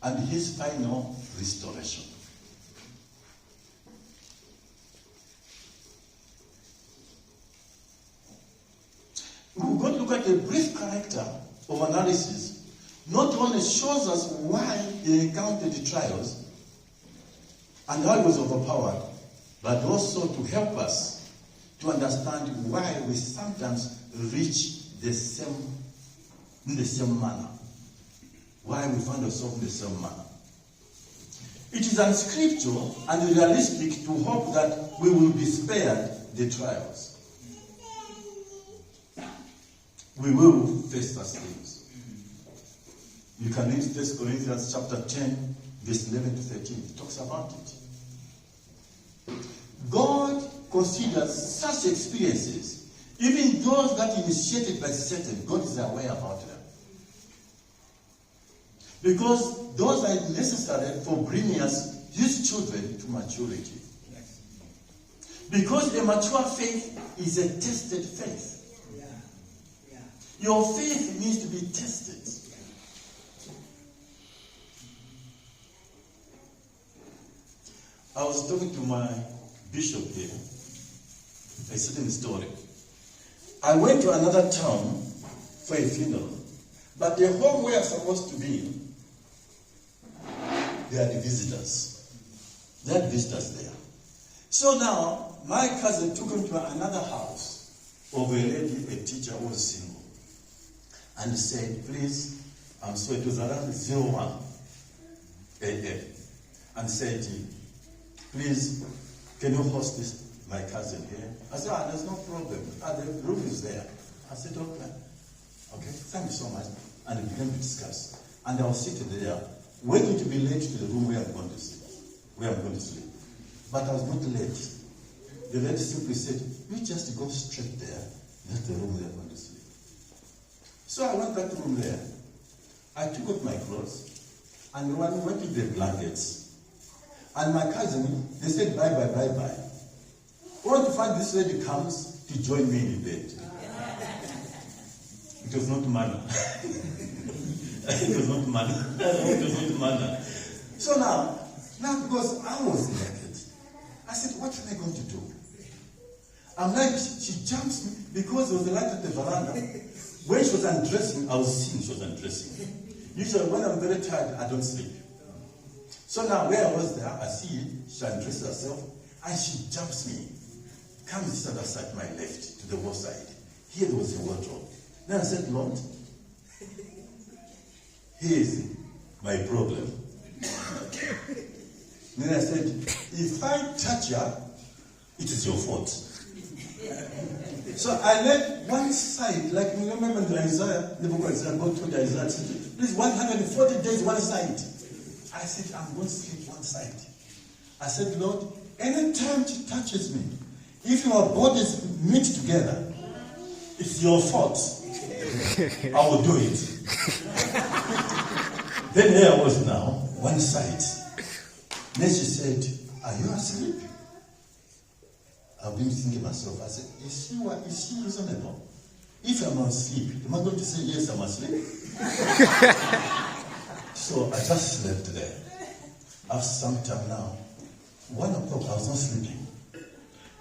and his final restoration. We're going to look at a brief character of analysis. Not only shows us why he encountered the trials and how he was overpowered, but also to help us to understand why we sometimes reach in the same manner. Why we find ourselves in the same manner. It is unscriptural and realistic to hope that we will be spared the trials. We will face such things. You can read 1 Corinthians chapter 10, verse 11 to 13. It talks about it. God considers such experiences, even those that initiated by Satan, God is aware about them. Because those are necessary for bringing us, his children, to maturity. Because a mature faith is a tested faith. Your faith needs to be tested. I was talking to my bishop here. A certain story. I went to another town for a funeral, but the home where I was supposed to be, they had visitors. They had visitors there. So now, my cousin took him to another house of a lady, a teacher who was single, and said, please, I'm sorry, it was around 01 a.m. and said, please, can you host this, my cousin here? I said, there's no problem. The room is there. I said, okay. Okay, thank you so much. And we began to discuss. And I was sitting there, waiting to be late to the room where I'm going to sleep. But I was not late. The lady simply said, you just go straight there. That's the room where I'm going to sleep. So I went back to the room there. I took off my clothes and went to the blankets. And my cousin, they said bye. Only to find this lady comes to join me in bed. It was not manner. It was not manner. So now because I was naked, I said, what am I going to do? I'm like, she jumps me because there was a light at the veranda. When she was undressing, I was seeing she was undressing. Usually when I'm very tired, I don't sleep. So now where I was there, I see she undresses herself and she jumps me. Comes to the other side, my left, to the wall side. Here there was a wardrobe. Then I said, Lord, here is my problem. Then I said, if I touch her, it is your fault. So I let one side, like you remember in Isaiah, the book of Isaiah, God told Isaiah, please 140 days, one side. I said, I'm going to sleep one side. I said, Lord, anytime she touches me, if your bodies meet together, it's your fault. I will do it. Then here I was now, one side. Then she said, are you asleep? I've been thinking myself. I said, is she reasonable? If I'm asleep, am I going to say, yes, I'm asleep? So I just slept there. After some time now, 1 o'clock, I was not sleeping.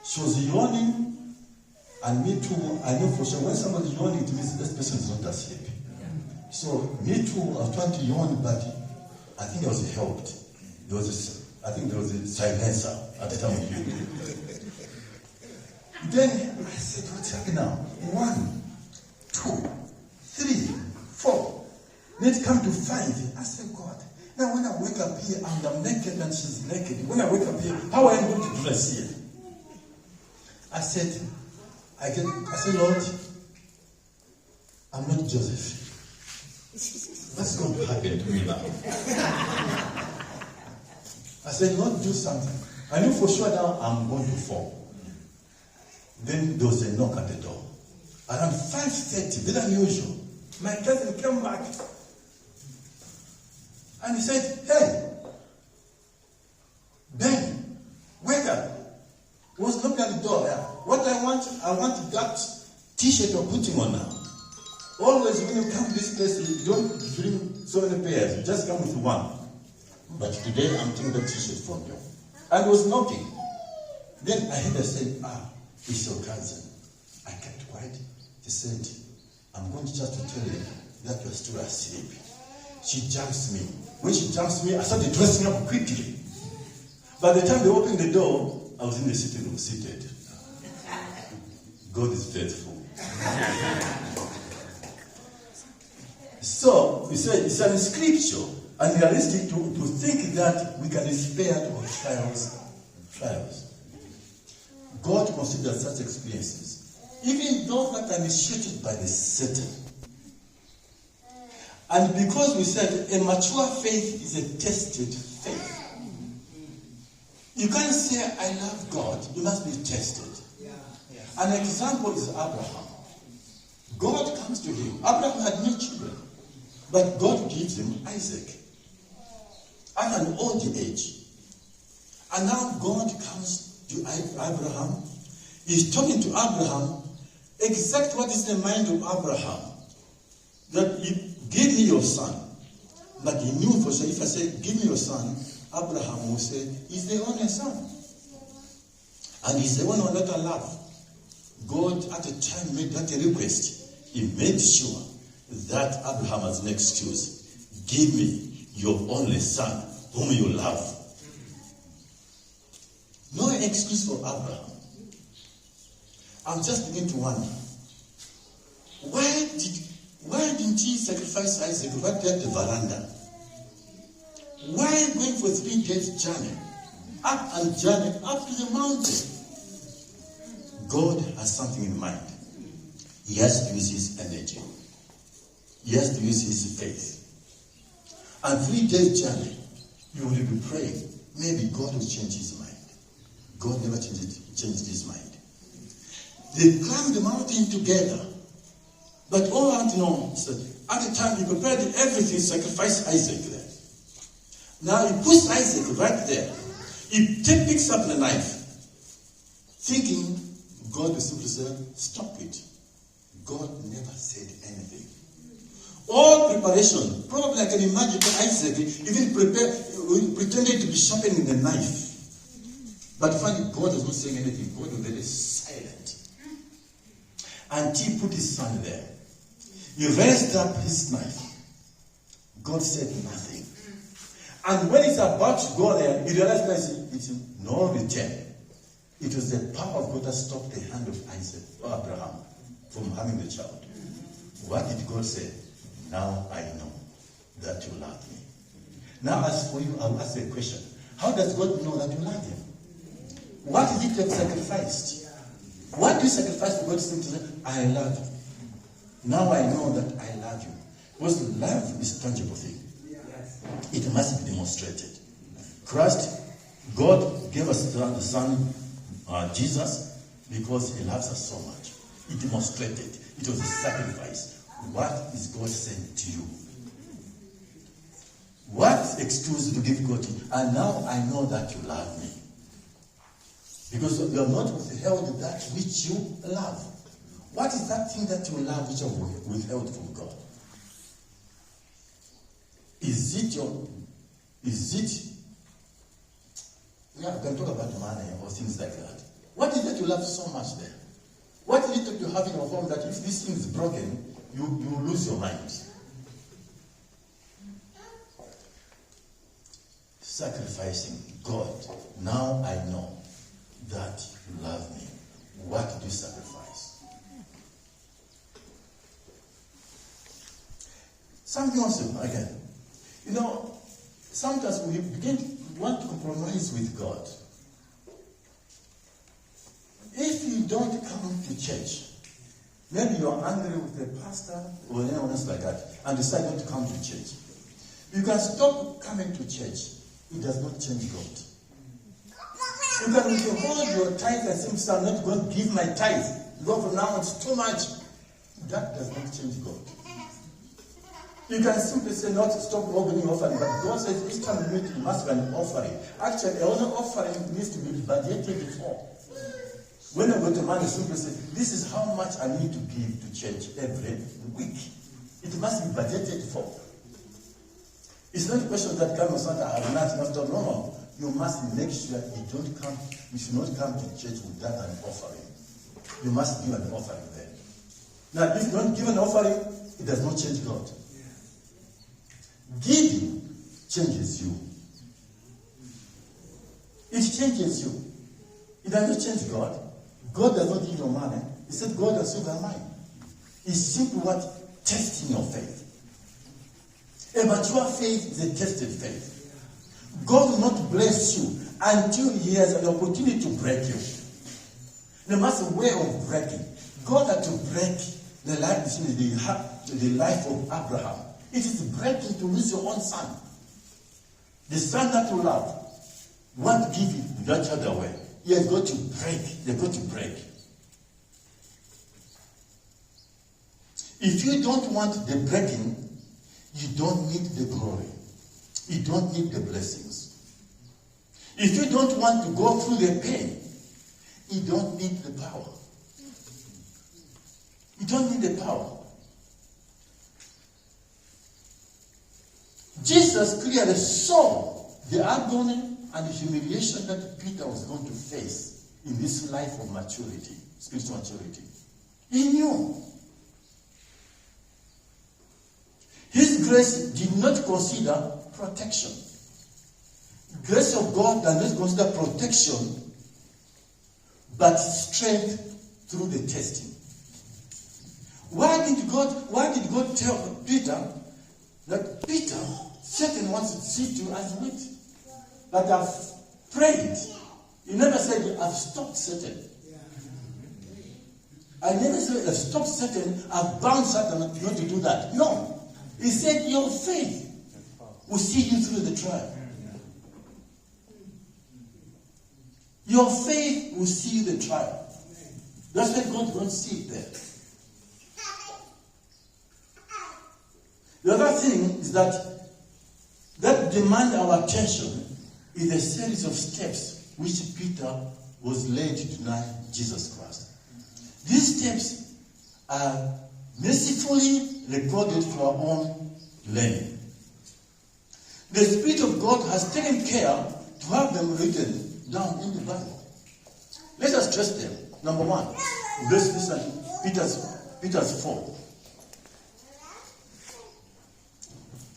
She was yawning, and me too. I know for sure when somebody's yawning, it means this person is not asleep. So me too, I was trying to yawn, but I think I was helped. There was a silencer at the time. Then I said, what's happening now? 1, 2, 3, 4. Then it come to 5. I said, God, now when I wake up here, I'm naked and she's naked. When I wake up here, how am I going to dress here? I said, Lord, I'm not Joseph. What's going to happen to me now? I said, Lord, do something. I knew for sure now I'm going to fall. Then there was a knock at the door. Around 5:30, very unusual. My cousin came back. And he said, hey, Ben, wake up. He was looking at the door. What I want that t-shirt you're putting on now. Always when you come to this place, you don't bring so many pairs. You just come with one. But today I'm taking the t-shirt from you. And was knocking. Then I heard her say, it's your cousin. I kept quiet. She said, I'm going just to tell you that you're still asleep. She jumps me. When she jumps me, I started dressing up quickly. By the time they opened the door, I was in the sitting room, seated. God is faithful. So, he said, it's an scripture, and realistic to think that we can be spared of trials. God considers such experiences, even those that are initiated by the Satan. And because we said a mature faith is a tested faith. You can't say, I love God. You must be tested. An example is Abraham. God comes to him. Abraham had no children. But God gives him Isaac at an old age. And now God comes to Abraham. He's talking to Abraham exactly what is the mind of Abraham. That he give me your son. But he knew for sure, if I say, give me your son, Abraham will say, he's the only son. And he's the one who let her love. God at the time made that a request. He made sure that Abraham has an excuse. Give me your only son, whom you love. No excuse for Abraham. I'm just beginning to wonder. Why didn't he sacrifice Isaac right there at the veranda? Why going for 3 days journey? Up to the mountain. God has something in mind. He has to use his energy. He has to use his faith. And 3 days journey, you will be praying. Maybe God will change his mind. God never changed his mind. They climbed the mountain together. But all I want to know is that at the time he prepared everything, sacrificed Isaac there. Now he puts Isaac right there. He picks up the knife, thinking God will simply say, stop it. God never said anything. All preparation, probably I can imagine Isaac even pretended to be sharpening the knife. But finally God was not saying anything. God was very silent. And he put his son there. He raised up his knife. God said nothing. And when he's about to go there, he realized that it's no return. It was the power of God that stopped the hand of Abraham from having the child. What did God say? Now I know that you love me. Now as for you, I'll ask a question. How does God know that you love him? What is it you have sacrificed? What do you sacrifice for God to say, I love you? Now I know that I love you. Because love is a tangible thing. It must be demonstrated. Christ, God gave us the Son, Jesus, because he loves us so much. He demonstrated. It was a sacrifice. What is God saying to you? What excuse to give God to you? And now I know that you love me. Because you have not withheld that which you love. What is that thing that you love which you have withheld from God? We can talk about money or things like that. What is that you love so much there? What is it that you have in your home that if this thing is broken, you lose your mind? Sacrificing God. Now I know that you love me. What did you sacrifice? Something else again. Sometimes we want to compromise with God. If you don't come to church, maybe you're angry with the pastor or anyone else like that, and decide not to come to church. You can stop coming to church. It does not change God. You can withhold your tithe and simply say, I'm not going to give my tithe. Go from now, it's too much. That does not change God. You can simply say, not stop opening offering, but God says each time you meet, you must be an offering. Actually, an offering needs to be budgeted for. When I go to man, I simply say, this is how much I need to give to church every week. It must be budgeted for. It's not a question that comes out, I have nothing after. No. You must make sure you should not come to church without an offering. You must give an offering there. Now, if you don't give an offering, it does not change God. Giving changes you. It changes you. It does not change God. God does not give you money. He said God has silver and mine. It's simply what? Testing your faith. A mature faith is a tested faith. God will not bless you until he has an opportunity to break you. There must be a way of breaking. God had to break the life of Abraham. It is breaking to lose your own son. The son that you love. You want to give that child away. He has got to break. He has got to break. If you don't want the breaking, you don't need the glory. You don't need the blessings. If you don't want to go through the pain, you don't need the power. You don't need the power. Jesus clearly saw the agony and the humiliation that Peter was going to face in this life of maturity, spiritual maturity. He knew. His grace did not consider protection. Grace of God does not consider protection, but strength through the testing. Why did God tell Peter that Peter, Satan wants to see you as weak? But I've prayed. He never said, I've stopped Satan. I never said, I've stopped Satan, I've bound Satan not to do that. No. He said, your faith will see you through the trial. Your faith will see the trial. That's why God wants to see it there. The other thing is that demand our attention is a series of steps which Peter was led to deny Jesus Christ. These steps are mercifully recorded for our own learning. The Spirit of God has taken care to have them written down in the Bible. Let us trace them. Number one, let's listen to Peter's 4.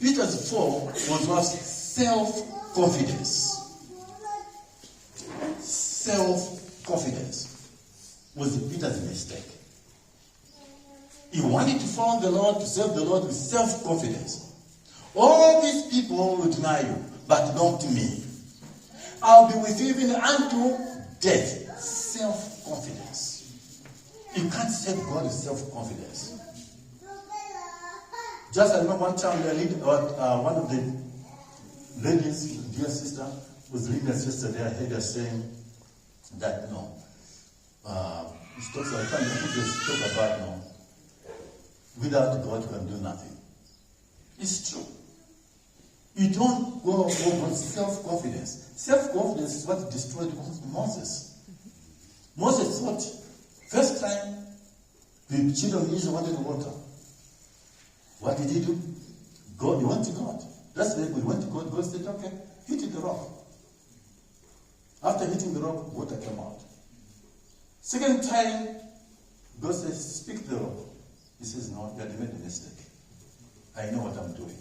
Peter's 4 was self-confidence. Self-confidence was Peter's mistake. He wanted to follow the Lord, to serve the Lord with self-confidence. All these people will deny you, but not to me. I'll be with you even unto death. Self-confidence. You can't serve God with self-confidence. Just I remember one time one of the ladies, dear sister, was reading us yesterday. I heard her saying that she talk about without God you can do nothing. It's true. You don't go on self-confidence. Self-confidence is what destroyed Moses. Moses thought, first time the children of Israel wanted water. What did he do? He went to God. That's when he went to God. God said, okay, hit the rock. After hitting the rock, water came out. Second time, God says, speak to the rock. He says, no, you have made a mistake. I know what I'm doing.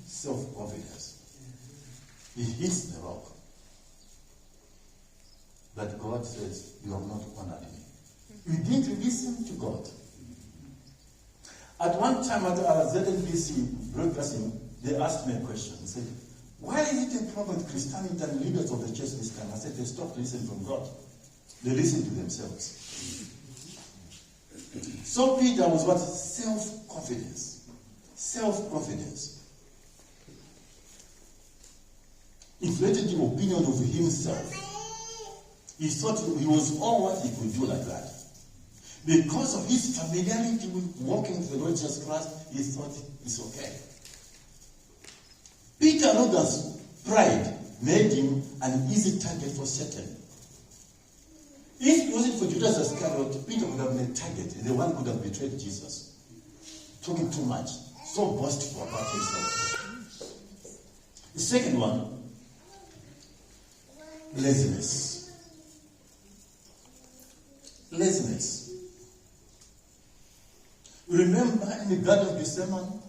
Self-confidence. He hits the rock. But God says, you have not honored me. You didn't listen to God. At one time at ZNBC broadcasting, they asked me a question. They said, why is it a problem with Christianity and leaders of the church this time? I said, they stopped listening from God. They listen to themselves. So Peter was what? Self-confidence. Self-confidence. Inflated the opinion of himself. He thought he was all what he could do like that. Because of his familiarity with walking with the Lord Jesus Christ, he thought it's okay. Peter Logan's pride made him an easy target for Satan. If it wasn't for Judas Iscariot, Peter would have been a target, and the one could have betrayed Jesus. Talking too much, so boastful about himself. The second one, laziness. Laziness. Remember in the Garden of Gethsemane,